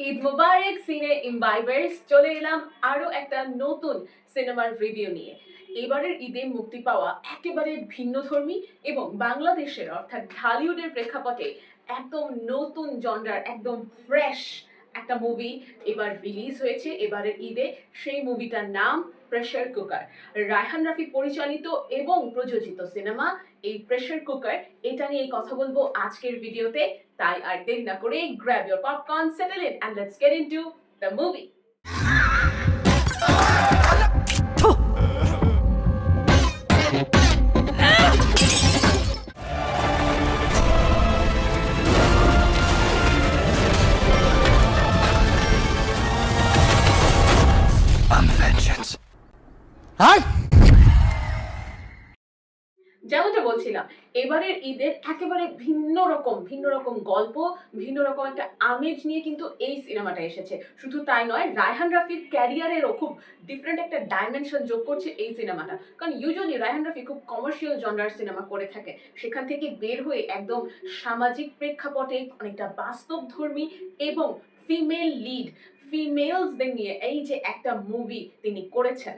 ঈদ মোবারক সিনে ইমবাইবার্স চলে এলাম আরো একটা নতুন সিনেমার রিভিউ নিয়ে। এবারের ঈদে মুক্তি পাওয়া একেবারে ভিন্নধর্মী এবং বাংলাদেশের অর্থাৎ ঢালিউডের প্রেক্ষাপটে একদম নতুন জনরার একদম ফ্রেশ একটা মুভি এবার রিলিজ হয়েছে এবারের ঈদে। সেই মুভিটার নাম প্রেসার কুকার। রায়হান রাফি পরিচালিত এবং প্রযোজিত সিনেমা এই প্রেসার কুকার, এটা নিয়ে কথা বলবো আজকের ভিডিওতে। তাই আর দেরি না করে grab your popcorn, settle in and let's get into the movie. I'm vengeance. যেমনটা বলছিলাম, এবারের ঈদের একেবারে ভিন্ন রকম গল্প, ভিন্ন রকম একটা আমেজ নিয়ে কিন্তু এই সিনেমাটা এসেছে। শুধু তাই নয়, রায়হান রাফির ক্যারিয়ারেরও খুব ডিফারেন্ট একটা ডাইমেনশন যোগ করছে এই সিনেমাটা। কারণ ইউজুয়ালি রায়হান রাফি খুব কমার্শিয়াল জনরার সিনেমা করে থাকে, সেখান থেকে বের হয়ে একদম সামাজিক প্রেক্ষাপটে অনেকটা বাস্তবধর্মী এবং ফিমেলসদের নিয়ে এই যে একটা মুভি তিনি করেছেন,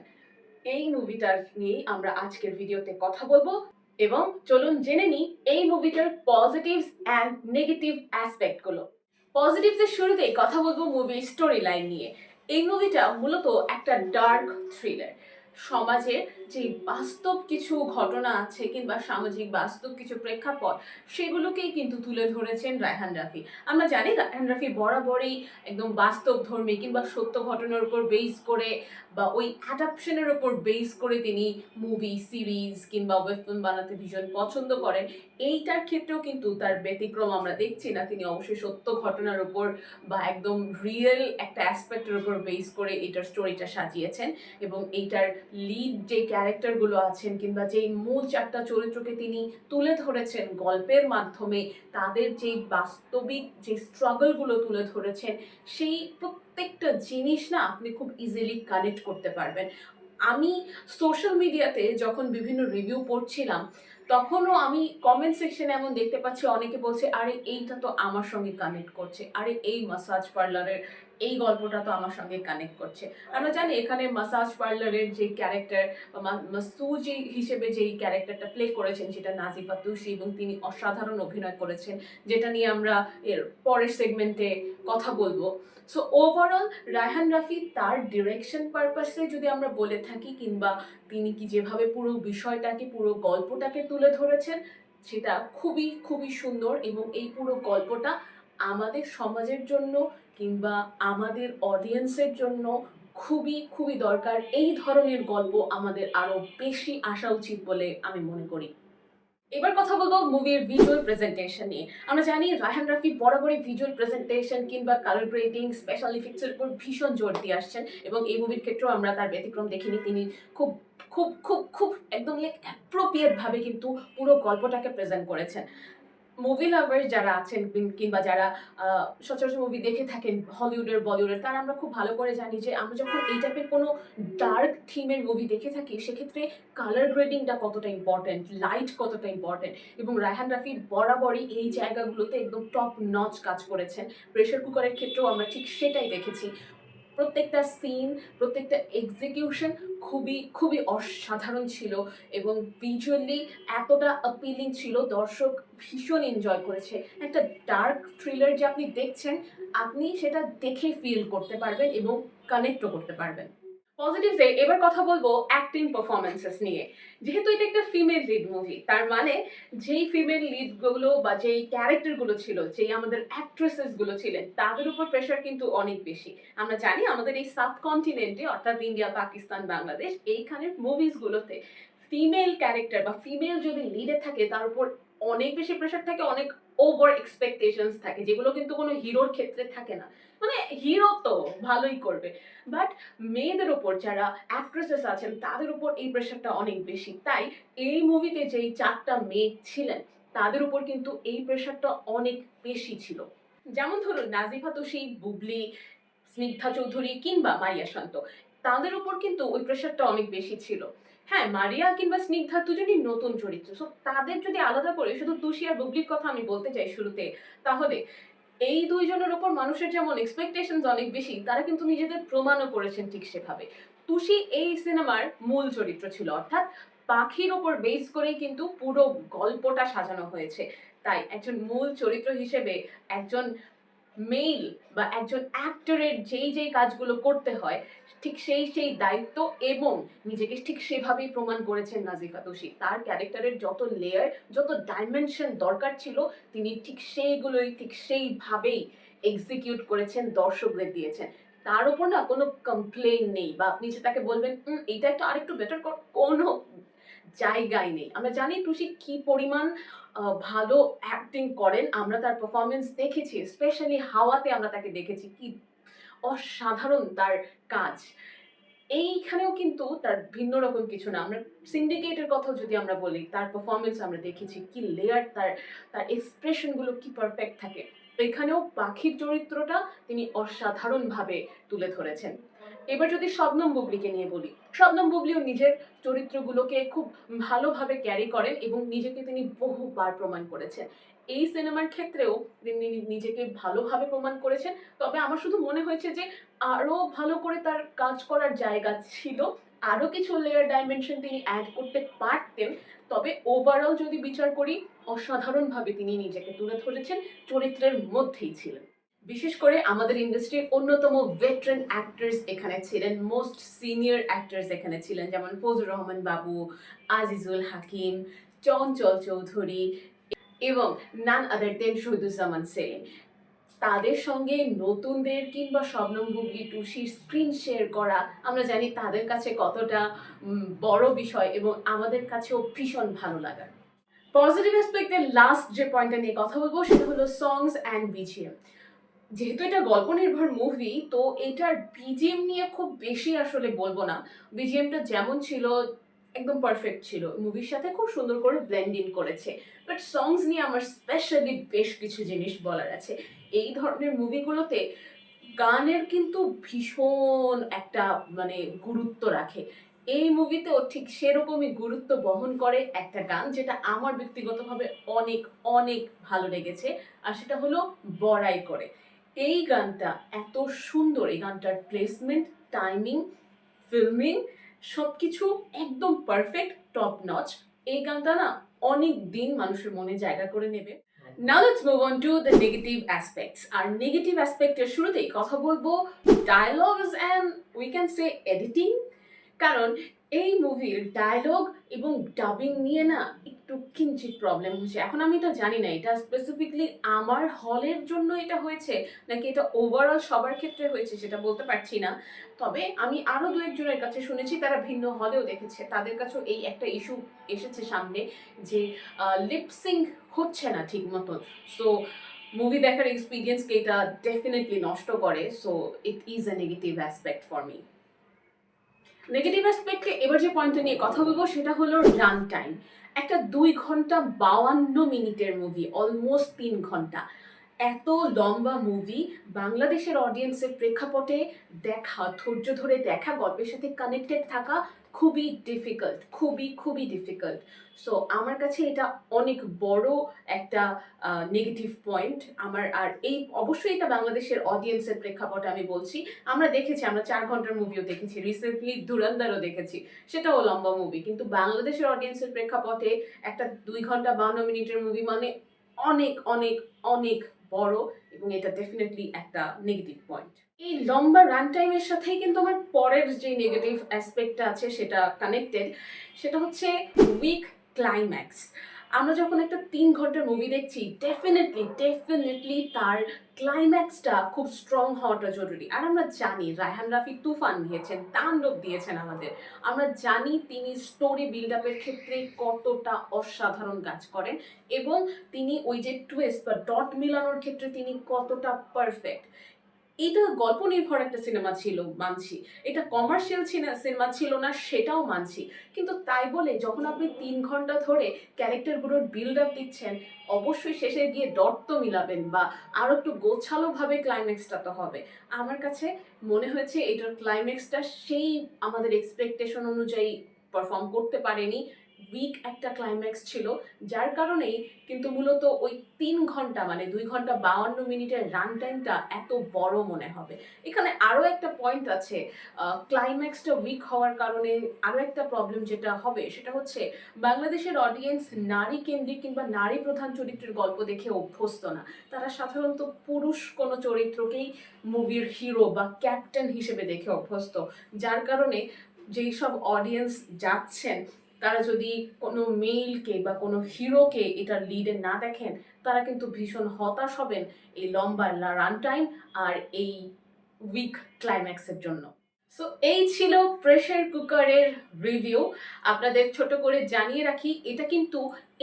এই মুভিটার নিয়ে আমরা আজকের ভিডিওতে কথা বলবো। এবং চলুন জেনে নিই এই মুভিটার পজিটিভস অ্যান্ড নেগেটিভ অ্যাসপেক্টগুলো। পজিটিভসের শুরুতেই কথা বলবো মুভির স্টোরি লাইন নিয়ে। এই মুভিটা মূলত একটা ডার্ক থ্রিলার। সমাজের যে বাস্তব কিছু ঘটনা আছে কিংবা সামাজিক বাস্তব কিছু প্রেক্ষাপট, সেগুলোকেই কিন্তু তুলে ধরেছেন রায়হান রাফি। আমরা জানি রায়হান রাফি বরাবরই একদম বাস্তবধর্মী কিংবা সত্য ঘটনার উপর বেস করে বা ওই অ্যাডাপশনের উপর বেস করে তিনি মুভি, সিরিজ কিংবা ওয়েব ফিল্ম বানাতে ভীষণ পছন্দ করেন। এইটার ক্ষেত্রেও কিন্তু তার ব্যতিক্রম আমরা দেখছি না। তিনি অবশ্যই সত্য ঘটনার উপর বা একদম রিয়েল একটা অ্যাসপেক্টের উপর বেস করে এটার স্টোরিটা সাজিয়েছেন। এবং এইটার লিড যে ক্যারেক্টারগুলো আছেন কিংবা যেই মূল চারটা চরিত্রকে তিনি তুলে ধরেছেন গল্পের মাধ্যমে, তাদের যেই বাস্তবিক যে স্ট্রাগলগুলো তুলে ধরেছেন, সেই প্রত্যেকটা জিনিস না আপনি খুব ইজিলি কানেক্ট করতে পারবেন। আমি সোশ্যাল মিডিয়াতে যখন বিভিন্ন রিভিউ পড়ছিলাম, তখনও আমি কমেন্ট সেকশনে এমন দেখতে পাচ্ছি অনেকে বলছে, আরে এইটা তো আমার সঙ্গে কানেক্ট করছে, আরে এই মাসাজ পার্লারের এই গল্পটা তো আমার সঙ্গে কানেক্ট করছে। আমরা জানি এখানে মাসাজ পার্লারের যে ক্যারেক্টার মাসুজি হিসেবে যেই ক্যারেক্টারটা প্লে করেছেন সেটা নাজিফা তুষি, এবং তিনি অসাধারণ অভিনয় করেছেন, যেটা নিয়ে আমরা এর পরের সেগমেন্টে কথা বলবো। সো ওভারঅল রায়হান রাফি তার ডিরেকশন পারপাসে যদি আমরা বলে থাকি কিংবা তিনি কি যেভাবে পুরো বিষয়টাকে পুরো গল্পটাকে তুলে ধরেছেন, সেটা খুবই সুন্দর। এবং এই পুরো গল্পটা আমাদের সমাজের জন্য কিংবা আমাদের অডিয়েন্সের জন্য খুবই দরকার। এই ধরনের গল্প আমাদের আরো বেশি আসা উচিত বলে আমি মনে করি। এবার কথা বলবো মুভির ভিজুয়াল প্রেজেন্টেশন নিয়ে। আমরা জানি রায়হান রাফি বরাবরই ভিজুয়াল প্রেজেন্টেশন কিংবা কালার গ্রেডিং, স্পেশাল ইফেক্টসের উপর ভীষণ জোর দিয়ে আসছেন, এবং এই মুভির ক্ষেত্রেও আমরা তার ব্যতিক্রম দেখিনি। তিনি খুব খুব একদম অ্যাপ্রোপ্রিয়েট ভাবে কিন্তু পুরো গল্পটাকে প্রেজেন্ট করেছেন। মুভি লাভার যারা আছেন কিংবা যারা সচরাচর মুভি দেখে থাকেন হলিউডের, বলিউডের, তারা আমরা খুব ভালো করে জানি যে আমরা যখন এই টাইপের কোনো ডার্ক থিমের মুভি দেখে থাকি, সেক্ষেত্রে কালার গ্রেডিংটা কতটা ইম্পর্টেন্ট, লাইট কতটা ইম্পর্টেন্ট। এবং রায়হান রাফি বরাবরই এই জায়গাগুলোতে একদম টপ নচ কাজ করেছেন। প্রেসার কুকারের ক্ষেত্রেও আমরা ঠিক সেটাই দেখেছি। প্রত্যেকটা সিন, প্রত্যেকটা এক্সিকিউশন খুবই অসাধারণ ছিল এবং ভিজুয়ালি এতটা অ্যাপিলিং ছিল, দর্শক ভীষণ এনজয় করেছে। একটা ডার্ক থ্রিলার যে আপনি দেখছেন, আপনি সেটা দেখে ফিল করতে পারবেন এবং কানেক্টও করতে পারবেন। পজিটিভসে এবার কথা বলবো অ্যাক্টিং পারফরমেন্সেস নিয়ে। যেহেতু এটা একটা ফিমেল লিড মুভি, তার মানে যেই ফিমেল লিডগুলো বা যেই ক্যারেক্টারগুলো ছিল, যেই আমাদের অ্যাক্ট্রেসেসগুলো ছিলেন, তাদের উপর প্রেশার কিন্তু অনেক বেশি। আমরা জানি আমাদের এই সাবকন্টিনেন্টে অর্থাৎ ইন্ডিয়া, পাকিস্তান, বাংলাদেশ, এইখানের মুভিসগুলোতে ফিমেল ক্যারেক্টার বা ফিমেল যদি লিডে থাকে, তার উপর অনেক বেশি প্রেশার থাকে, অনেক ওভার এক্সপেকটেশনস থাকে, যেগুলো কিন্তু কোনো হিরোর ক্ষেত্রে থাকে না। মানে হিরো তো ভালোই করবে, বাট মেয়েদের ওপর যারা অ্যাক্ট্রেসেস আছেন তাদের উপর এই প্রেশারটা অনেক বেশি। তাই এই মুভিতে যেই চারটা মেয়ে ছিলেন, তাদের উপর কিন্তু এই প্রেশারটা অনেক বেশি ছিল। যেমন ধরুন নাজিফা তুষি, বুবলি, স্নিগ্ধা চৌধুরী কিংবা মারিয়া শান্ত, তাদের উপর কিন্তু ওই প্রেশারটা অনেক বেশি ছিল। হ্যাঁ, মারিয়া কিংবা স্নিগ্ধা দুজনই নতুন চরিত্র, সো তাদের যদি আলাদা করে শুধু তুষি আর বুবলির কথা আমি বলতে চাই শুরুতে, তাহলে এই দুইজনের ওপর মানুষের যেমন এক্সপেকটেশনস অনেক বেশি, তারা কিন্তু নিজেদের প্রমাণও করেছেন ঠিক সেভাবে। তুষি এই সিনেমার মূল চরিত্র ছিল, অর্থাৎ পাখির ওপর বেস করেই কিন্তু পুরো গল্পটা সাজানো হয়েছে। তাই একজন মূল চরিত্র হিসেবে একজন মেইল বা একজন অ্যাক্টরের যেই কাজগুলো করতে হয় ঠিক সেই দায়িত্ব এবং নিজেকে ঠিক সেভাবেই প্রমাণ করেছেন নাজিফা তুষি। তার ক্যারেক্টারের যত লেয়ার, যত ডাইমেনশন দরকার ছিল, তিনি ঠিক সেইভাবেই এক্সিকিউট করেছেন, দর্শকদের দিয়েছেন। তার উপর না কোনো কমপ্লেন নেই বা আপনি যে তাকে বলবেন এইটা একটু আরেকটু বেটার কর, কোনো জায়গায় নেই। আমরা জানি টুসি কি পরিমাণ ভালো অ্যাক্টিং করেন, আমরা তার পারফরমেন্স দেখেছি, স্পেশালি হাওয়াতে আমরা তাকে দেখেছি, কি অসাধারণ তার কাজ। এইখানেও কিন্তু তার ভিন্ন রকম কিছু না। আমরা সিন্ডিকেটের কথাও যদি আমরা বলি, তার পারফরমেন্স আমরা দেখেছি, কি লেয়ার, তার তার এক্সপ্রেশনগুলো কি পারফেক্ট থাকে। এখানেও পাখির চরিত্রটা তিনি অসাধারণভাবে তুলে ধরেছেন। এবার যদি শবনম বুবলিকে নিয়ে বলি, শবনম বুবলিও নিজের চরিত্রগুলোকে খুব ভালোভাবে ক্যারি করেন এবং নিজেকে তিনি বহুবার প্রমাণ করেছেন। এই সিনেমার ক্ষেত্রেও তিনি নিজেকে ভালোভাবে প্রমাণ করেছেন। তবে আমার শুধু মনে হয়েছে যে আরো ভালো করে তার কাজ করার জায়গা ছিল, আরো কিছু লেয়ার ডাইমেনশন তিনি অ্যাড করতে পারতেন। তবে ওভারঅল যদি বিচার করি, অসাধারণভাবে তিনি নিজেকে তুলে ধরেছেন, চরিত্রের মধ্যেই ছিলেন। বিশেষ করে আমাদের ইন্ডাস্ট্রির অন্যতম ভেটারান অ্যাক্টরস এখানে ছিলেন, মোস্ট সিনিয়র অ্যাক্টরস এখানে ছিলেন, যেমন ফজলুর রহমান বাবু, আজিজুল হাকিম, চঞ্চল চৌধুরী এবং নান আদার দেন শহীদুজ্জামান সেলিম। তাদের সঙ্গে নতুনদের কিংবা শবনম বুবলি টুসির স্ক্রিন শেয়ার করা, আমরা জানি তাদের কাছে কতটা বড় বিষয় এবং আমাদের কাছেও ভীষণ ভালো লাগার। পজিটিভ অ্যাসপেক্টের লাস্ট যে পয়েন্টটা নিয়ে কথা বলবো সেটা হলো সংস অ্যান্ড বিজিএম। যেহেতু এটা গল্প নির্ভর মুভি, তো এটার বিজিএম নিয়ে খুব বেশি আসলে বলবো না। বিজিএমটা যেমন ছিল একদম পারফেক্ট ছিল, মুভির সাথে খুব সুন্দর করে ব্লেন্ড ইন করেছে। বাট সংস নিয়ে আমার স্পেশালি বেশ কিছু জিনিস বলার আছে। এই ধরনের মুভিগুলোতে গানের কিন্তু ভীষণ একটা মানে গুরুত্ব রাখে। এই মুভিতেও ঠিক সেরকমই গুরুত্ব বহন করে একটা গান, যেটা আমার ব্যক্তিগতভাবে অনেক অনেক ভালো লেগেছে, আর সেটা হলো বড়াই করে। এই গানটা এত সুন্দর, এই গানটার প্লেসমেন্ট, টাইমিং, ফিল্মিং সবকিছু একদম পারফেক্ট, টপ নচ। এই গানটা না অনেক দিন মানুষের মনে জায়গা করে নেবে। Now let's move on to the negative aspects. আর নেগেটিভ অ্যাসপেক্টের শুরুতেই কথা বলবো dialogues and we can say editing. কারণ এই মুভির ডায়লগ এবং ডাবিং নিয়ে না একটু কিঞ্চিত প্রবলেম হয়েছে। এখন আমি এটা জানি না এটা স্পেসিফিকলি আমার হলের জন্য এটা হয়েছে নাকি এটা ওভারঅল সবার ক্ষেত্রে হয়েছে, সেটা বলতে পারছি না। তবে আমি আরো দু একজনের কাছে শুনেছি, তারা ভিন্ন হলেও দেখেছে, তাদের কাছেও এই একটা ইস্যু এসেছে সামনে যে লিপসিঙ্ক হচ্ছে না ঠিক মতন। সো মুভি দেখার এক্সপিরিয়েন্সকে এটা ডেফিনেটলি নষ্ট করে। So it is a negative aspect for me. Negative অ্যাসপেক্টে এবার যে পয়েন্টটা নিয়ে কথা বলবো সেটা হলো রান টাইম। একটা 2 ঘন্টা 52 মিনিটের মুভি, অলমোস্ট 3 ঘন্টা, এত লম্বা মুভি বাংলাদেশের অডিয়েন্সের প্রেক্ষাপটে দেখা, ধৈর্য ধরে দেখা, গল্পের সাথে কানেক্টেড থাকা খুবই ডিফিকাল্ট, খুবই ডিফিকাল্ট। সো আমার কাছে এটা অনেক বড় একটা নেগেটিভ পয়েন্ট আমার। আর এই অবশ্যই এটা বাংলাদেশের অডিয়েন্সের প্রেক্ষাপটে আমি বলছি। আমরা দেখেছি, আমরা 4 ঘন্টার মুভিও দেখেছি, রিসেন্টলি ধুরন্ধরও দেখেছি, সেটাও লম্বা মুভি, কিন্তু বাংলাদেশের অডিয়েন্সের প্রেক্ষাপটে একটা 2 ঘন্টা 52 মিনিটের মুভি মানে অনেক অনেক অনেক বড়, এবং এটা ডেফিনেটলি একটা নেগেটিভ পয়েন্ট। এই লম্বা রান টাইমের সাথেই কিন্তু আমার পরের যে নেগেটিভ অ্যাসপেক্টটা আছে সেটা কানেক্টেড, সেটা হচ্ছে উইক ক্লাইম্যাক্স। আমরা যখন একটা 3 ঘন্টার মুভি দেখছি, ডেফিনেটলি তার ক্লাইম্যাক্সটা খুব স্ট্রং হওয়াটা জরুরি। আর আমরা জানি রায়হান রাফি তুফান দিয়েছেন, তাণ্ডব দিয়েছেন আমাদের, আমরা জানি তিনি স্টোরি বিল্ড আপের ক্ষেত্রে কতটা অসাধারণ কাজ করেন এবং তিনি ওই যে টুইস্ট বা ডট মিলানোর ক্ষেত্রে তিনি কতটা পারফেক্ট। এটা গল্প নির্ভর একটা সিনেমা ছিল মানছি, এটা কমার্শিয়াল সিনেমা ছিল না সেটাও মানছি, কিন্তু তাই বলে যখন আপনি 3 ঘন্টা ধরে ক্যারেক্টারগুলোর বিল্ড আপ দিচ্ছেন, অবশ্যই শেষে গিয়ে ডট তো মিলাবেন বা আরো একটু গোছালোভাবে ক্লাইম্যাক্সটা তো হবে। আমার কাছে মনে হয়েছে এটার ক্লাইম্যাক্সটা সেই আমাদের এক্সপেকটেশন অনুযায়ী পারফর্ম করতে পারেনি, উইক একটা ক্লাইম্যাক্স ছিল, যার কারণেই কিন্তু মূলত ওই 3 ঘন্টা মানে 2 ঘন্টা 52 মিনিটের রান টাইমটা এত বড় মনে হবে। এখানে আরও একটা পয়েন্ট আছে, ক্লাইম্যাক্সটা উইক হওয়ার কারণে আরও একটা প্রবলেম যেটা হবে সেটা হচ্ছে বাংলাদেশের অডিয়েন্স নারী কেন্দ্রিক কিংবা নারী প্রধান চরিত্রের গল্প দেখে অভ্যস্ত না। তারা সাধারণত পুরুষ কোনো চরিত্রকেই মুভির হিরো বা ক্যাপ্টেন হিসেবে দেখে অভ্যস্ত, যার কারণে যেই সব অডিয়েন্স যাচ্ছেন তারা যদি কোনো মেইলকে বা কোনো হিরোকে এটার লিডে না দেখেন, তারা কিন্তু ভীষণ হতাশ হবেন এই লম্বা রান টাইম আর এই উইক ক্লাইম্যাক্সের জন্য। সো এই ছিল প্রেসার কুকারের রিভিউ। আপনাদের ছোট করে জানিয়ে রাখি, এটা কিন্তু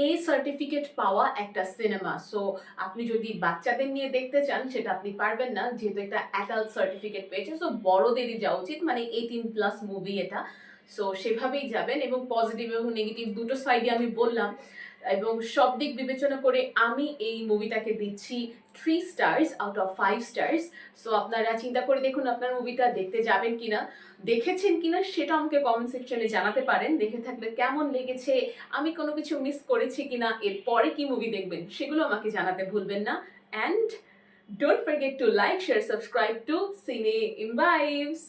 এ সার্টিফিকেট পাওয়া একটা সিনেমা। সো আপনি যদি বাচ্চাদের নিয়ে দেখতে চান সেটা আপনি পারবেন না, যেহেতু একটা অ্যাডাল্ট সার্টিফিকেট পেয়েছে। সো বড়দেরই যাওয়া উচিত, মানে 18+ মুভি এটা। সো সেভাবেই যাবেন, এবং পজিটিভ এবং নেগেটিভ দুটো সাইডে আমি বললাম, এবং সব দিক বিবেচনা করে আমি এই মুভিটাকে দিচ্ছি 3 stars out of 5 stars. So আপনারা চিন্তা করে দেখুন আপনার মুভিটা দেখতে যাবেন কিনা, দেখেছেন কিনা সেটা আমাকে কমেন্ট সেকশনে জানাতে পারেন। দেখে থাকলে কেমন লেগেছে, আমি কোনো কিছু মিস করেছি কিনা, এরপরে কি মুভি দেখবেন সেগুলো আমাকে জানাতে ভুলবেন না। And don't forget to like, share, subscribe to সিনে ইন ভাইবস।